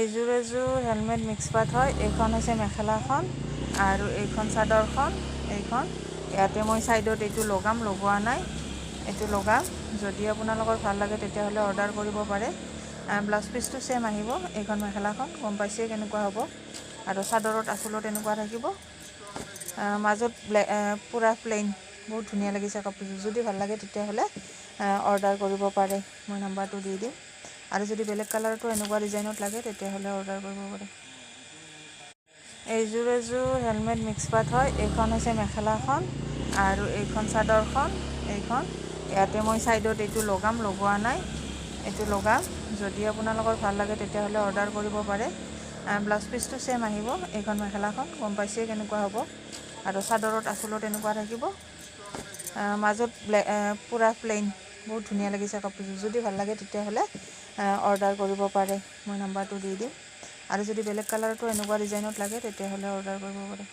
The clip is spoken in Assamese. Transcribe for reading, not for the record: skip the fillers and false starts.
এইযোৰ হেলমেট মিক্স পাত হয়। এইখন হৈছে মেখেলাখন আৰু এইখন চাদৰখন। এইখন ইয়াতে মই সাইডত এইটো লগাম, লগোৱা নাই, এইটো লগাম। যদি আপোনালোকৰ ভাল লাগে তেতিয়াহ'লে অৰ্ডাৰ কৰিব পাৰে। ব্লাউজ পিচটো সেম আহিব। এইখন মেখেলাখন গম পাইছে কেনেকুৱা হ'ব। আৰু চাদৰত আঁচলত এনেকুৱা থাকিব, মাজত পূৰা প্লেইন। বহুত ধুনীয়া লাগিছে কাপোৰযোৰ। যদি ভাল লাগে তেতিয়াহ'লে অৰ্ডাৰ কৰিব পাৰে, মই নাম্বাৰটো দি দিম। আৰু যদি বেলেগ কালাৰটো এনেকুৱা ডিজাইনত লাগে তেতিয়াহ'লে অৰ্ডাৰ কৰিব পাৰে। এইযোৰ হেলমেট মিক্স পাত হয়। এইখন হৈছে মেখেলাখন আৰু এইখন চাদৰখন। এইখন ইয়াতে মই সাইডত এইটো লগাম, লগোৱা নাই, এইটো লগাম। যদি আপোনালোকৰ ভাল লাগে তেতিয়াহ'লে অৰ্ডাৰ কৰিব পাৰে। ব্লাউজ পিচটো সেম আহিব। এইখন মেখেলাখন গম পাইছে কেনেকুৱা হ'ব। আৰু চাদৰত আঁচলত এনেকুৱা থাকিব, মাজত পূৰা প্লেইন। বহুত ধুনীয়া লাগিছে কাপোৰযোৰ। যদি ভাল লাগে তেতিয়াহ'লে অৰ্ডাৰ কৰিব পাৰে, মই নাম্বাৰটো দি দিম। আৰু যদি বেলেগ কালাৰটো এনেকুৱা ডিজাইনত লাগে তেতিয়াহ'লে অৰ্ডাৰ কৰিব পাৰে।